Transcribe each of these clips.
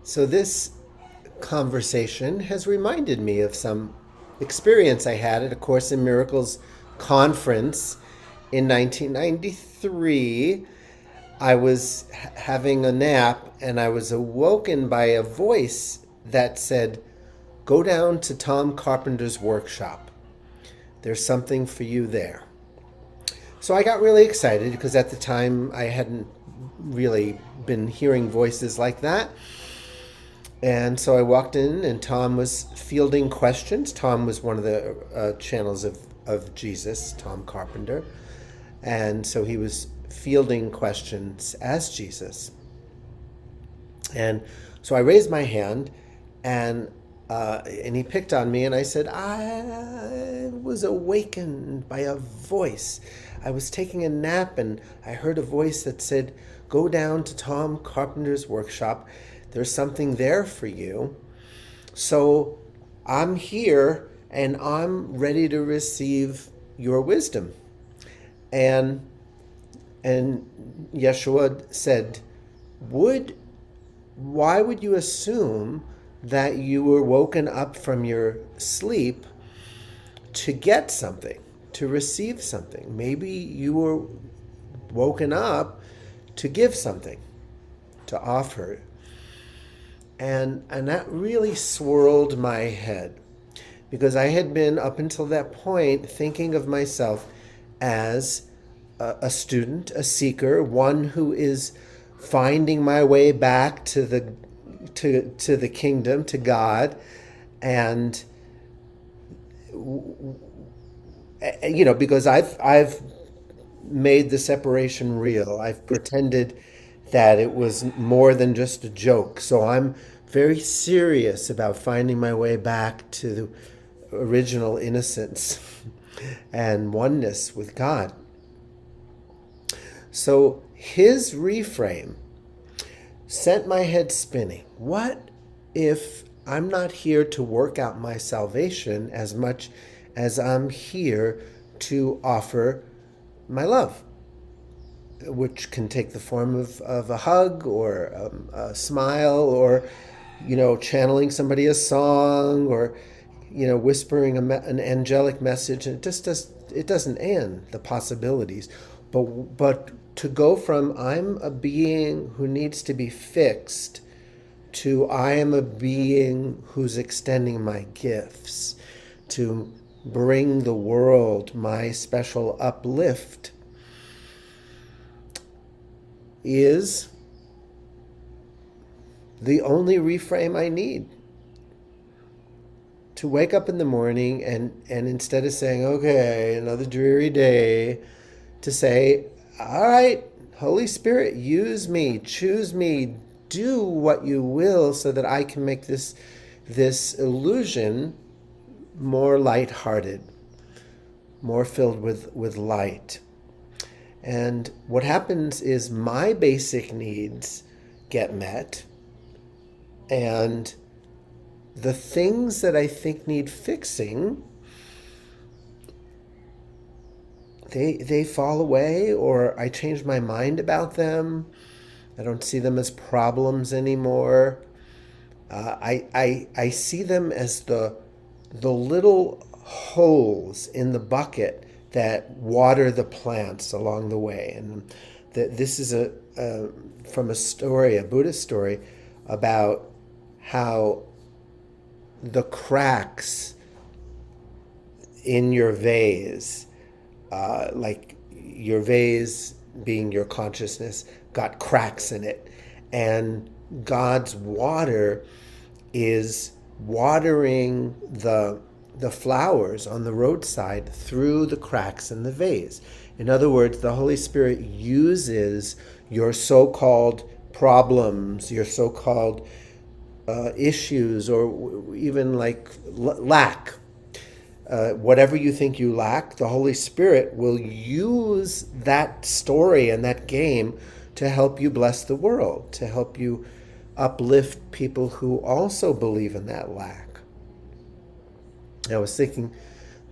So, this conversation has reminded me of some experience I had at a Course in Miracles conference in 1993. I was having a nap and I was awoken by a voice that said, "Go down to Tom Carpenter's workshop. There's something for you there." So I got really excited because at the time I hadn't really been hearing voices like that. And so I walked in, and Tom was fielding questions. Tom was one of the channels of Jesus, Tom Carpenter. And so he was fielding questions as Jesus. And so I raised my hand, and he picked on me, and I said, "I was awakened by a voice. I was taking a nap, and I heard a voice that said, 'Go down to Tom Carpenter's workshop. There's something there for you.' So I'm here, and I'm ready to receive your wisdom." And and Yeshua said, "Would why would you assume that you were woken up from your sleep to get something, to receive something? Maybe you were woken up to give something, to offer." And that really swirled my head, because I had been up until that point thinking of myself as a student, a seeker, one who is finding my way back to the kingdom, to God. And because I've made the separation real. I've pretended that it was more than just a joke. So I'm very serious about finding my way back to the original innocence and oneness with God. So his reframe sent my head spinning. What if I'm not here to work out my salvation as much as I'm here to offer my love, which can take the form of a hug, or a smile, or channeling somebody a song, or whispering an angelic message. And it doesn't end the possibilities. But to go from "I'm a being who needs to be fixed" to "I am a being who's extending my gifts to bring the world my special uplift, is the only reframe I need to wake up in the morning, and instead of saying, "Okay, another dreary day," to say, "All right, Holy Spirit, use me, choose me, do what you will, so that I can make this illusion more lighthearted, more filled with light." And what happens is my basic needs get met, and the things that I think need fixing, they fall away, or I change my mind about them. I don't see them as problems anymore. I see them as the little holes in the bucket that water the plants along the way. And this is from a story, a Buddhist story, about how the cracks in your vase, like your vase being your consciousness, got cracks in it. And God's water is watering the flowers on the roadside through the cracks in the vase. In other words, the Holy Spirit uses your so-called problems, your so-called issues, or even like lack. Whatever you think you lack, the Holy Spirit will use that story and that game to help you bless the world, to help you uplift people who also believe in that lack. I was thinking,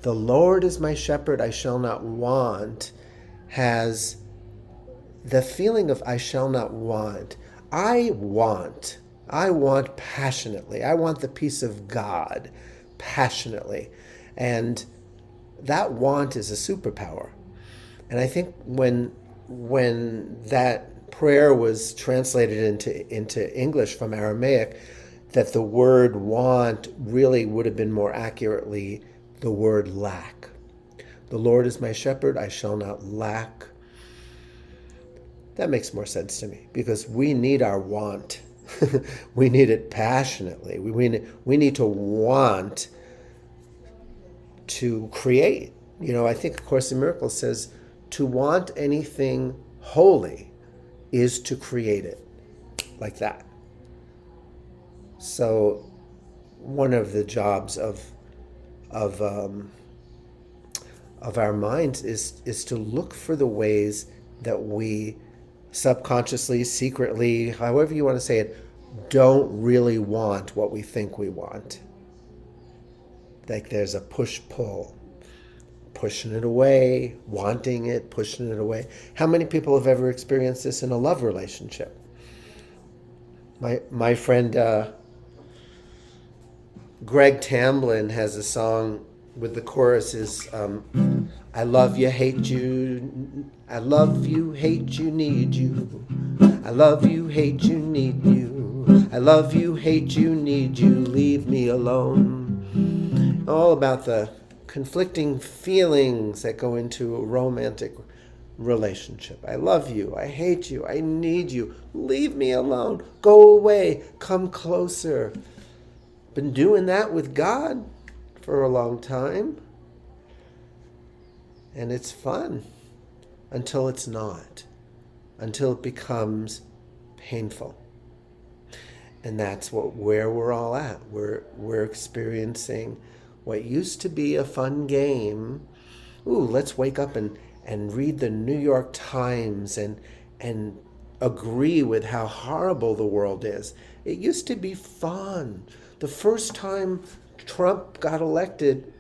"The Lord is my shepherd, I shall not want," has the feeling of "I shall not want." I want. I want passionately. I want the peace of God passionately. And that want is a superpower. And I think when that prayer was translated into English from Aramaic, that the word want really would have been more accurately the word lack. The Lord is my shepherd, I shall not lack. That makes more sense to me because we need our want. We need it passionately. We need to want to create. You know, I think A Course in Miracles says to want anything holy is to create it, like that. So one of the jobs of our minds is to look for the ways that we subconsciously, secretly, however you want to say it, don't really want what we think we want. Like there's a push-pull, pushing it away, wanting it, pushing it away. How many people have ever experienced this in a love relationship? My friend Greg Tamblyn has a song with the chorus is I love you, hate you, I love you, hate you, need you. I love you, hate you, need you. I love you, hate you, need you, leave me alone. All about the conflicting feelings that go into a romantic relationship. I love you, I hate you, I need you, leave me alone, go away, come closer. Been doing that with God for a long time. And it's fun until it's not, until it becomes painful. And that's where we're all at. We're experiencing what used to be a fun game. Ooh, let's wake up and read the New York Times and agree with how horrible the world is. It used to be fun. The first time Trump got elected,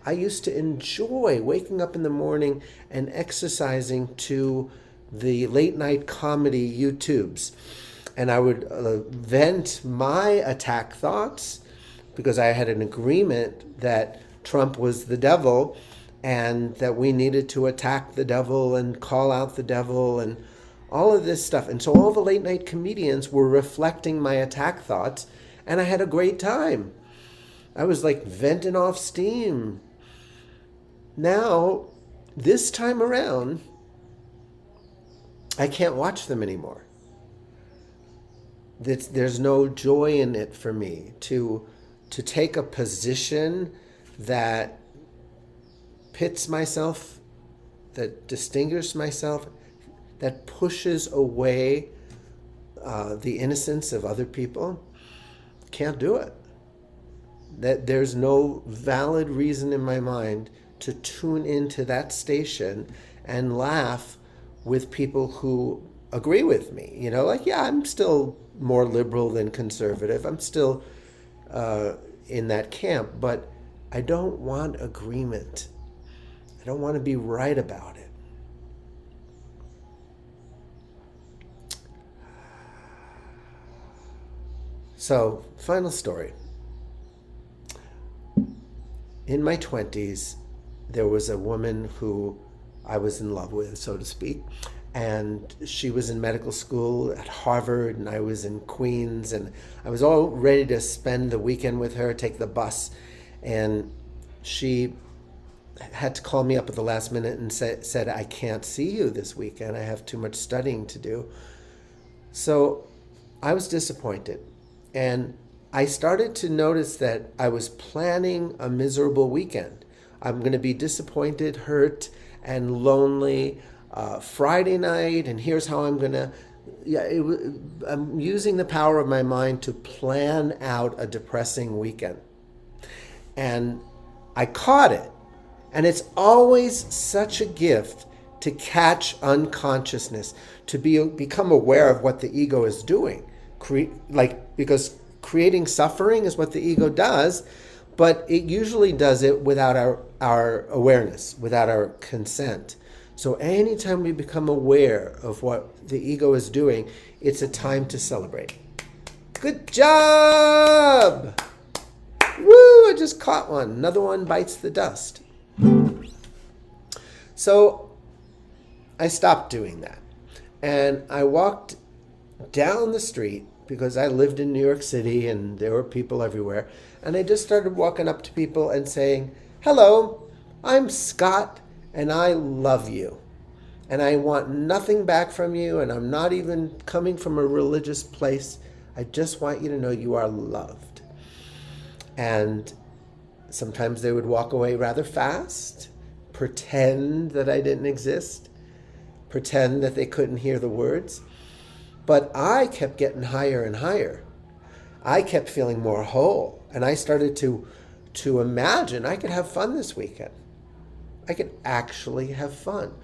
I used to enjoy waking up in the morning and exercising to the late night comedy YouTubes. And I would vent my attack thoughts because I had an agreement that Trump was the devil and that we needed to attack the devil and call out the devil and all of this stuff. And so all the late night comedians were reflecting my attack thoughts, and I had a great time. I was like venting off steam. Now, this time around, I can't watch them anymore. There's no joy in it for me to take a position that pits myself, that distinguishes myself, that pushes away the innocence of other people. Can't do it. That there's no valid reason in my mind to tune into that station and laugh with people who agree with me. You know, like, yeah, I'm still more liberal than conservative. I'm still in that camp, but I don't want agreement. I don't want to be right about it. So, final story. In my 20s, there was a woman who I was in love with, so to speak, and she was in medical school at Harvard, and I was in Queens, and I was all ready to spend the weekend with her, take the bus, and she had to call me up at the last minute and said, I can't see you this weekend, I have too much studying to do. So I was disappointed, and I started to notice that I was planning a miserable weekend. I'm going to be disappointed, hurt, and lonely Friday night, and here's how I'm going to... I'm using the power of my mind to plan out a depressing weekend. And I caught it. And it's always such a gift to catch unconsciousness, to become aware of what the ego is doing. Because creating suffering is what the ego does, but it usually does it without our awareness, without our consent. So anytime we become aware of what the ego is doing, it's a time to celebrate. Good job! Woo, I just caught one. Another one bites the dust. So I stopped doing that. And I walked down the street because I lived in New York City and there were people everywhere. And I just started walking up to people and saying, hello, I'm Scott and I love you. And I want nothing back from you, and I'm not even coming from a religious place. I just want you to know you are loved. And sometimes they would walk away rather fast, pretend that I didn't exist, pretend that they couldn't hear the words. But I kept getting higher and higher. I kept feeling more whole, and I started to imagine I could have fun this weekend. I could actually have fun.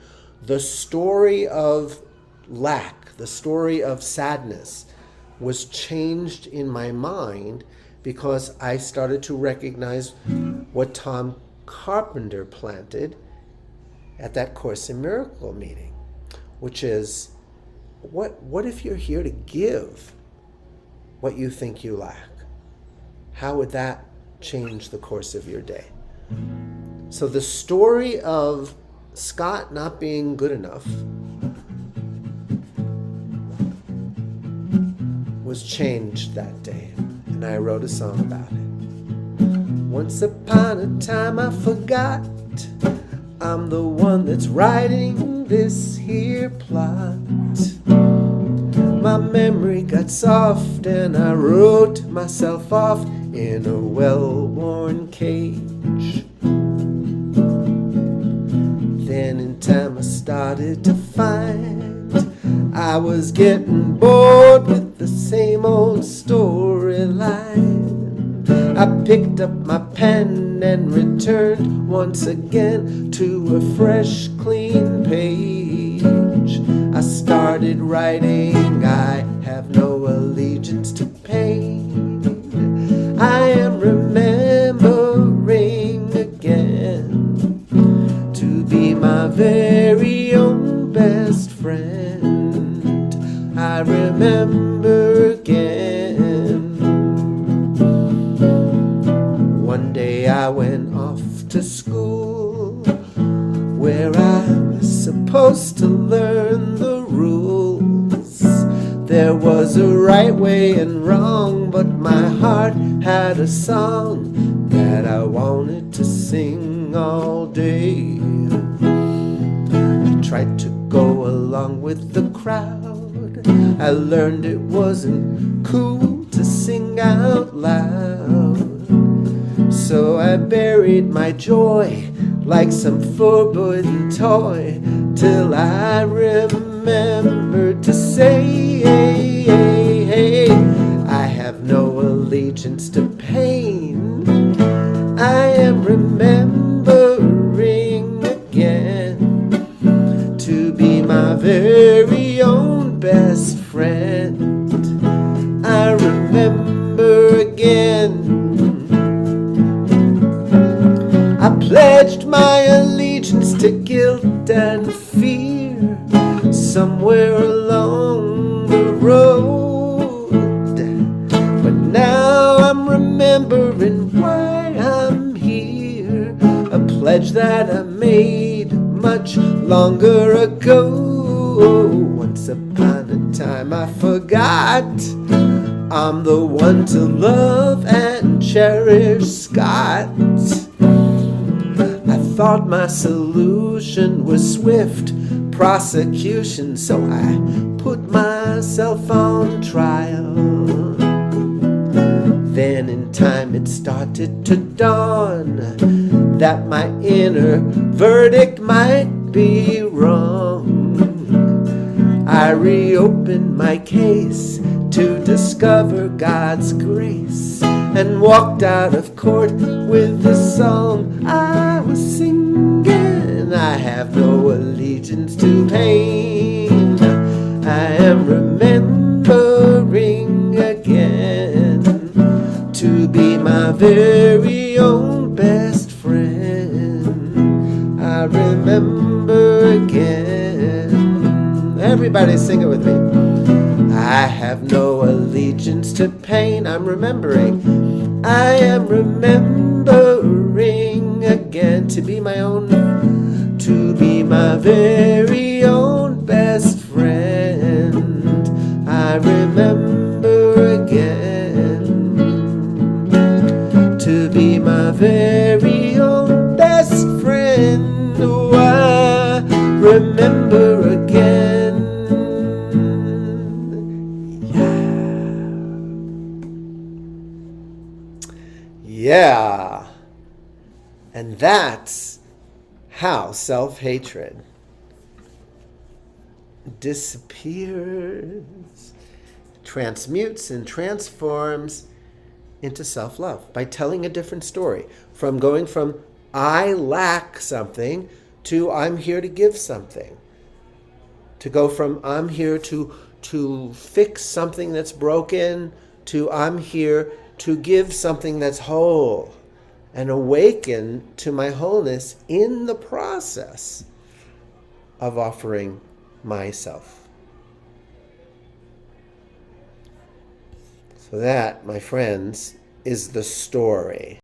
The story of lack, the story of sadness was changed in my mind because I started to recognize what Tom Carpenter planted at that Course in Miracle meeting, which is, what if you're here to give what you think you lack? How would that change the course of your day? So the story of Scott not being good enough was changed that day, and I wrote a song about it. Once upon a time I forgot I'm the one that's writing this here plot. My memory got soft and I wrote myself off in a well-worn cage. Then in time I started to find I was getting bored with the same old storyline. I picked up my pen and returned once again to a fresh, clean page. I started writing, I have no allegiance to pain. I am remembering again to be my very own best friend. I remember again. One day I went off to school where I was supposed to learn the rules. There was a right way and wrong, but my heart had a song that I wanted to sing all day. I tried to go along with the crowd. I learned it wasn't cool to sing out loud. So I buried my joy like some forbidden toy till I remembered to say, hey, hey, hey, I have no allegiance to pain. I am remembering again to be my very own best friend. I remember again. I pledged my allegiance to guilt and fear somewhere along the road. But now I'm remembering why I'm here, a pledge that I made much longer ago. Once upon a time I forgot I'm the one to love and cherish Scott. I thought my solution was swift prosecution, so I put myself on trial. Then in time it started to dawn that my inner verdict might be wrong. I reopened my case to discover God's grace and walked out of court with the song I was singing. I have no allegiance to pain. I am remembering again to be my very own best friend. I remember again. Everybody sing it with me. I have no allegiance to pain. I'm remembering. I am remembering again to be my own, to be my very own best friend. I remember again to be my very own best friend. Oh, I remember again. Yeah. And that's how self-hatred disappears, transmutes and transforms into self-love by telling a different story, from going from I lack something to I'm here to give something, to go from I'm here to fix something that's broken to I'm here to give something that's whole and awaken to my wholeness in the process of offering myself. So that, my friends, is the story.